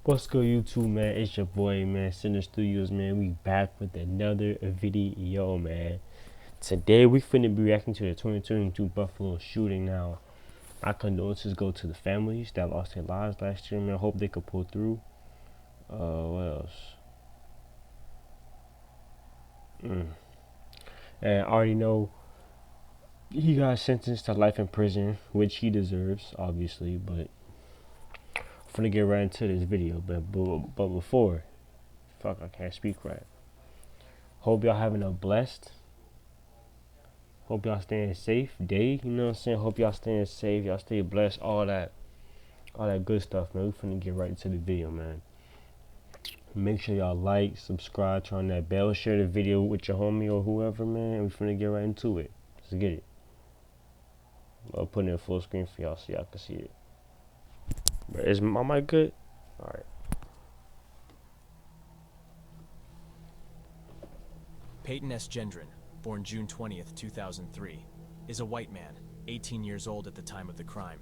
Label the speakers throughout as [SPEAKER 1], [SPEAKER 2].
[SPEAKER 1] What's good, YouTube, man? It's your boy, man, Center Studios, man. We back with another video, man. Today, we finna be reacting to the 2022 Buffalo shooting. Now, our condolences go to the families that lost their lives last year, man. Hope they could pull through. What else? And I already know he got sentenced to life in prison, which he deserves, obviously, but I'm finna get right into this video. But before, fuck, I can't speak right. Hope y'all having a blessed. Hope y'all staying safe day, you know what I'm saying? Hope y'all staying safe, y'all stay blessed, all that good stuff, man. We finna get right into the video, man. Make sure y'all like, subscribe, turn on that bell, share the video with your homie or whoever, man. We finna get right into it. Let's get it. I'll put it in full screen for y'all so y'all can see it. But is my mic good? Alright.
[SPEAKER 2] Peyton S. Gendron, born June 20th, 2003, is a white man, 18 years old at the time of the crime,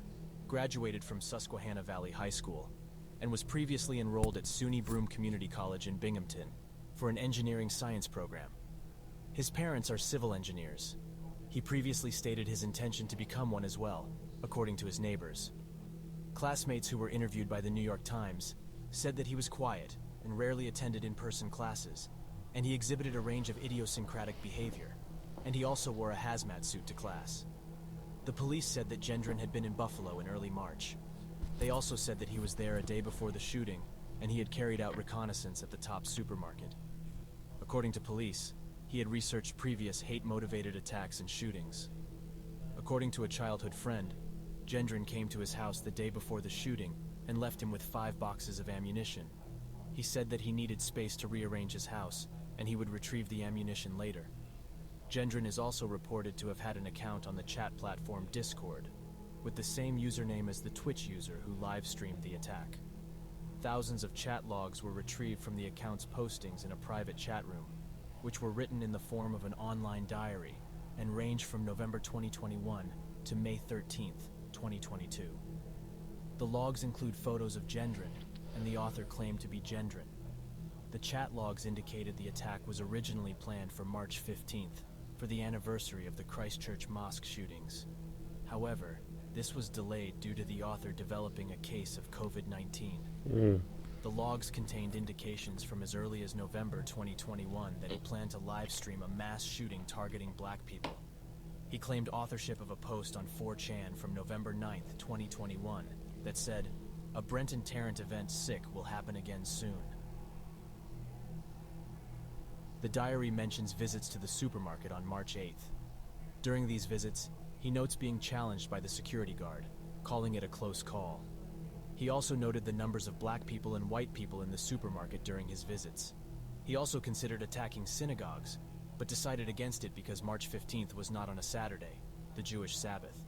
[SPEAKER 2] graduated from Susquehanna Valley High School, and was previously enrolled at SUNY Broome Community College in Binghamton for an engineering science program. His parents are civil engineers. He previously stated his intention to become one as well, according to his neighbors. Classmates who were interviewed by the New York Times said that he was quiet and rarely attended in-person classes, and he exhibited a range of idiosyncratic behavior, and he also wore a hazmat suit to class. The police said that Gendron had been in Buffalo in early March. They also said that he was there a day before the shooting, and he had carried out reconnaissance at the Top supermarket. According to police, he had researched previous hate-motivated attacks and shootings. According to a childhood friend, Gendron came to his house the day before the shooting and left him with 5 boxes of ammunition. He said that he needed space to rearrange his house, and he would retrieve the ammunition later. Gendron is also reported to have had an account on the chat platform Discord, with the same username as the Twitch user who live-streamed the attack. Thousands of chat logs were retrieved from the account's postings in a private chat room, which were written in the form of an online diary and range from November 2021 to May 13th, 2022. The logs include photos of Gendron, and the author claimed to be Gendron. The chat logs indicated the attack was originally planned for March 15th, for the anniversary of the Christchurch mosque shootings. However, this was delayed due to the author developing a case of COVID-19. The logs contained indications from as early as November 2021 that he planned to live-stream a mass shooting targeting black people. He claimed authorship of a post on 4chan from November 9th, 2021 that said, "A Brent and Tarrant event sick will happen again soon." The diary mentions visits to the supermarket on March 8th. During these visits, he notes being challenged by the security guard, calling it a close call. He also noted the numbers of black people and white people in the supermarket during his visits. He also considered attacking synagogues, but decided against it because March 15th was not on a Saturday, the Jewish Sabbath.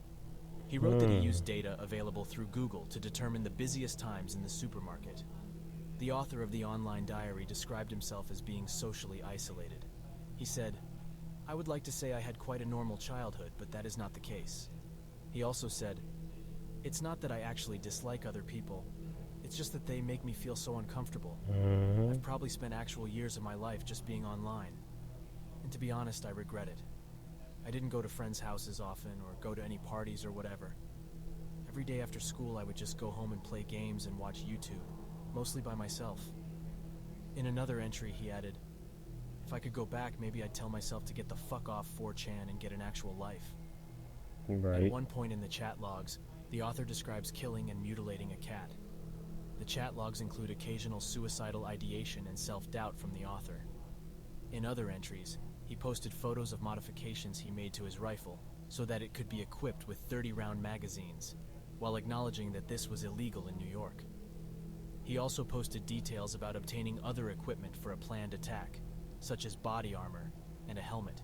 [SPEAKER 2] He wrote that he used data available through Google to determine the busiest times in the supermarket. The author of the online diary described himself as being socially isolated. He said, "I would like to say I had quite a normal childhood, but that is not the case." He also said, "It's not that I actually dislike other people, it's just that they make me feel so uncomfortable. I've probably spent actual years of my life just being online. And to be honest, I regret it. I didn't go to friends' houses often or go to any parties or whatever. Every day after school I would just go home and play games and watch YouTube, mostly by myself." In another entry he added, "If I could go back, maybe I'd tell myself to get the fuck off 4chan and get an actual life."
[SPEAKER 1] Right.
[SPEAKER 2] At one point in the chat logs, the author describes killing and mutilating a cat. The chat logs include occasional suicidal ideation and self-doubt from the author. In other entries, he posted photos of modifications he made to his rifle so that it could be equipped with 30-round magazines, while acknowledging that this was illegal in New York. He also posted details about obtaining other equipment for a planned attack, such as body armor and a helmet.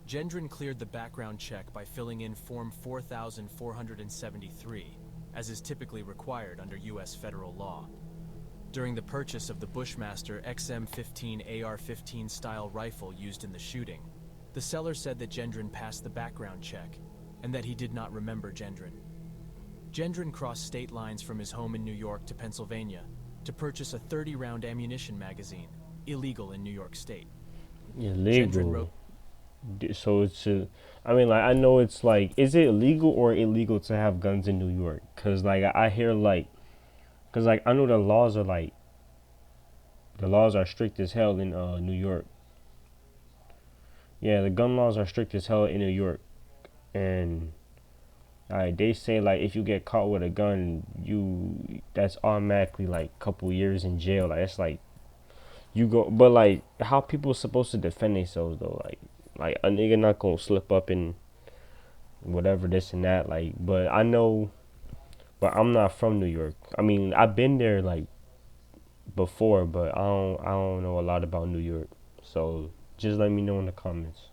[SPEAKER 2] Gendron cleared the background check by filling in Form 4473, as is typically required under U.S. federal law. During the purchase of the Bushmaster XM15 AR-15 style rifle used in the shooting, the seller said that Gendron passed the background check and that he did not remember Gendron. Gendron crossed state lines from his home in New York to Pennsylvania to purchase a 30-round ammunition magazine, illegal in New York State. Gendron
[SPEAKER 1] Illegal.
[SPEAKER 2] wrote,
[SPEAKER 1] So it's I mean, like, I know it's like, is it legal or illegal to have guns in New York? Cause like I hear like, cause like I know the laws are like, the laws are strict as hell in New York. Yeah, the gun laws are strict as hell in New York, and they say like if you get caught with a gun, that's automatically like a couple years in jail. Like it's like you go, but like how people supposed to defend themselves though? Like a nigga not gonna slip up and whatever this and that. Like, but I know, but I'm not from New York. I mean, I've been there like before, but I don't know a lot about New York. So just let me know in the comments.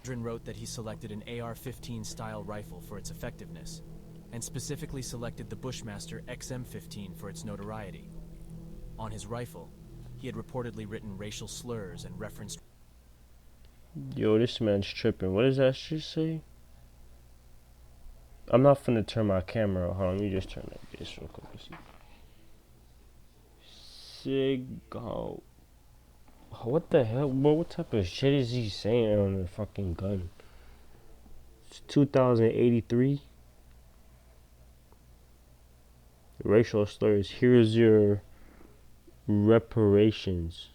[SPEAKER 2] Gendron wrote that he selected an AR-15 style rifle for its effectiveness, and specifically selected the Bushmaster XM15 for its notoriety. On his rifle, he had reportedly written racial slurs and referenced.
[SPEAKER 1] Yo, this man's tripping. What does that shit say? I'm not finna turn my camera on. Hold on, let me just turn that bitch real quick. Sig. Oh, what the hell? What type of shit is he saying on the fucking gun? It's 2083. Racial slurs. Here's your reparations.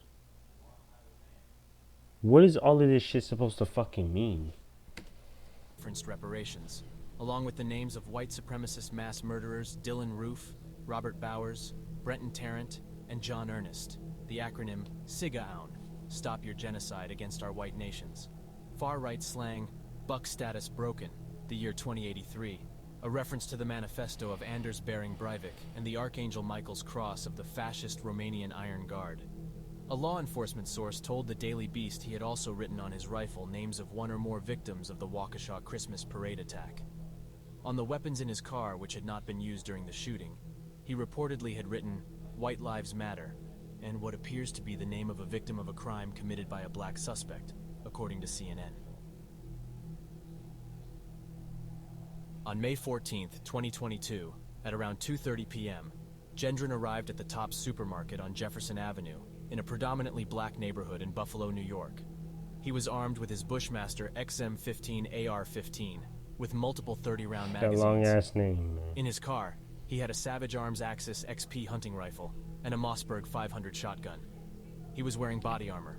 [SPEAKER 1] What is all of this shit supposed to fucking mean?
[SPEAKER 2] Referenced reparations, along with the names of white supremacist mass murderers Dylan Roof, Robert Bowers, Brenton Tarrant, and John Ernest. The acronym SIGAON, Stop Your Genocide Against Our White Nations. Far-right slang, Buck Status Broken, the year 2083, a reference to the manifesto of Anders Behring Breivik and the Archangel Michael's cross of the fascist Romanian Iron Guard. A law enforcement source told the Daily Beast he had also written on his rifle names of one or more victims of the Waukesha Christmas parade attack. On the weapons in his car, which had not been used during the shooting, he reportedly had written, "White Lives Matter," and what appears to be the name of a victim of a crime committed by a black suspect, according to CNN. On May 14, 2022, at around 2:30 p.m., Gendron arrived at the Tops supermarket on Jefferson Avenue in a predominantly black neighborhood in Buffalo, New York. He was armed with his Bushmaster XM15 AR-15 with multiple 30-round
[SPEAKER 1] That
[SPEAKER 2] magazines.
[SPEAKER 1] long ass name, man.
[SPEAKER 2] In his car, he had a Savage Arms Axis XP hunting rifle and a Mossberg 500 shotgun. He was wearing body armor.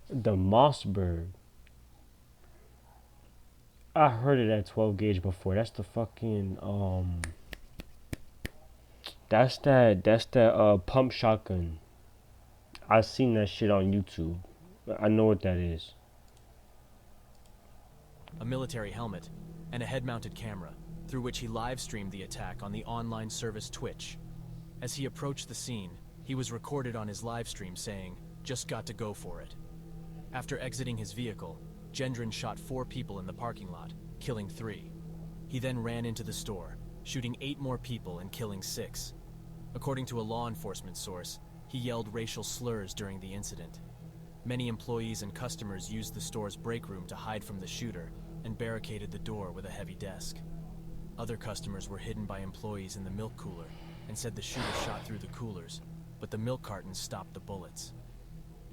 [SPEAKER 1] The Mossberg. I heard of that 12 gauge before. That's the fucking That's that pump shotgun. I seen that shit on YouTube. I know what that is.
[SPEAKER 2] A military helmet, and a head-mounted camera, through which he live-streamed the attack on the online service Twitch. As he approached the scene, he was recorded on his live stream saying, "Just got to go for it." After exiting his vehicle, Gendron shot 4 people in the parking lot, killing 3. He then ran into the store, shooting 8 more people and killing 6. According to a law enforcement source, he yelled racial slurs during the incident. Many employees and customers used the store's break room to hide from the shooter and barricaded the door with a heavy desk. Other customers were hidden by employees in the milk cooler and said the shooter shot through the coolers, but the milk cartons stopped the bullets.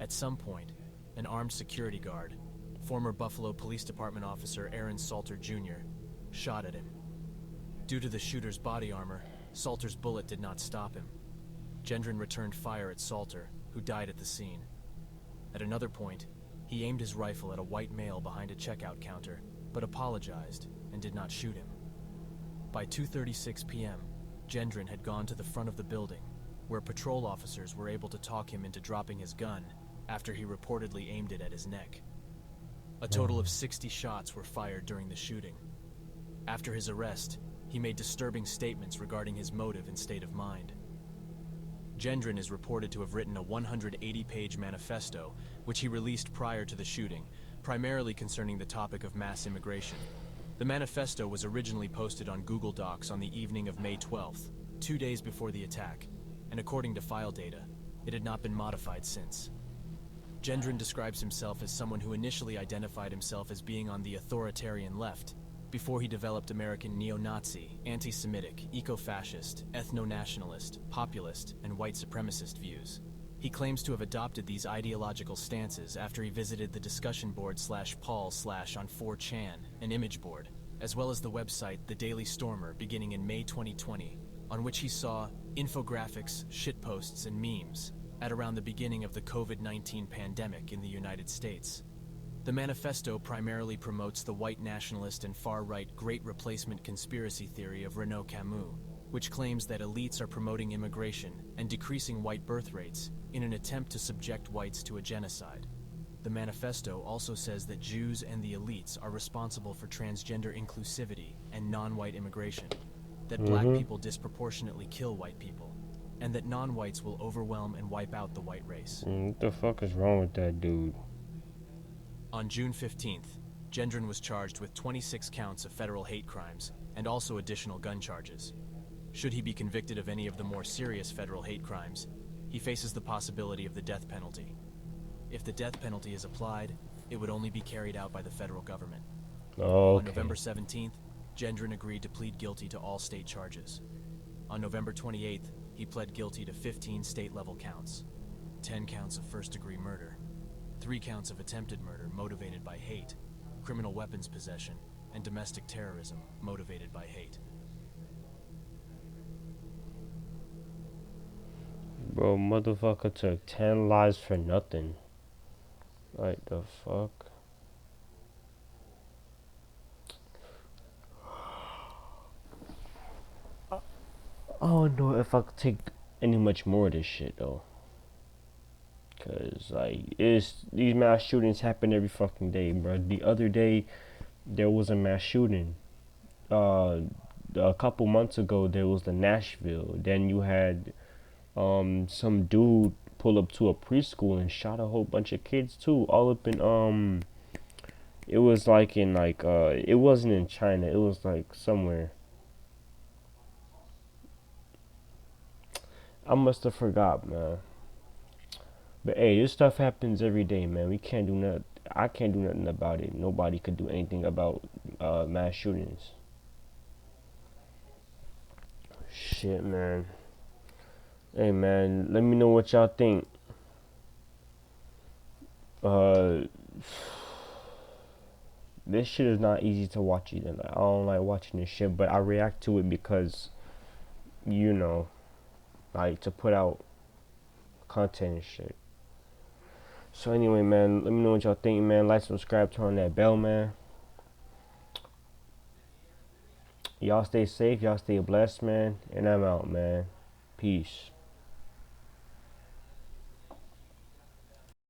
[SPEAKER 2] At some point, an armed security guard, former Buffalo Police Department officer Aaron Salter Jr., shot at him. Due to the shooter's body armor, Salter's bullet did not stop him. Gendron returned fire at Salter, who died at the scene. At another point, he aimed his rifle at a white male behind a checkout counter, but apologized and did not shoot him. By 2:36 p.m., Gendron had gone to the front of the building, where patrol officers were able to talk him into dropping his gun after he reportedly aimed it at his neck. A total of 60 shots were fired during the shooting. After his arrest, he made disturbing statements regarding his motive and state of mind. Gendron is reported to have written a 180-page manifesto, which he released prior to the shooting, primarily concerning the topic of mass immigration. The manifesto was originally posted on Google Docs on the evening of May 12th, 2 days before the attack, and according to file data, it had not been modified since. Gendron describes himself as someone who initially identified himself as being on the authoritarian left, before he developed American neo-Nazi, anti-Semitic, eco-fascist, ethno-nationalist, populist, and white supremacist views. He claims to have adopted these ideological stances after he visited the discussion board /Paul/ on 4chan, an image board, as well as the website The Daily Stormer beginning in May 2020, on which he saw infographics, shitposts, and memes at around the beginning of the COVID-19 pandemic in the United States. The manifesto primarily promotes the white nationalist and far-right Great Replacement conspiracy theory of Renaud Camus, which claims that elites are promoting immigration and decreasing white birth rates in an attempt to subject whites to a genocide. The manifesto also says that Jews and the elites are responsible for transgender inclusivity and non-white immigration, that black people disproportionately kill white people, and that non-whites will overwhelm and wipe out the white race.
[SPEAKER 1] What the fuck is wrong with that dude?
[SPEAKER 2] On June 15th, Gendron was charged with 26 counts of federal hate crimes and also additional gun charges. Should he be convicted of any of the more serious federal hate crimes, he faces the possibility of the death penalty. If the death penalty is applied, it would only be carried out by the federal government.
[SPEAKER 1] Okay.
[SPEAKER 2] On November 17th, Gendron agreed to plead guilty to all state charges. On November 28th, he pled guilty to 15 state-level counts, 10 counts of first-degree murder, 3 counts of attempted murder motivated by hate, criminal weapons possession, and domestic terrorism motivated by hate.
[SPEAKER 1] Bro, motherfucker took 10 lives for nothing. Like the fuck? I don't know if I could take any much more of this shit though. Cause like these mass shootings happen every fucking day, bro. The other day there was a mass shooting. A couple months ago there was the Nashville. Then you had some dude pull up to a preschool and shot a whole bunch of kids too, all up in it was like in like it wasn't in China, it was like somewhere. I must have forgot, man. But hey, this stuff happens every day, man. We can't do nothing. I can't do nothing about it. Nobody could do anything about mass shootings. Shit, man. Hey, man, let me know what y'all think. This shit is not easy to watch either. Like, I don't like watching this shit, but I react to it because, you know, like to put out content and shit. So anyway, man, let me know what y'all think, man. Like, subscribe, turn on that bell, man. Y'all stay safe, y'all stay blessed, man. And I'm out, man. Peace.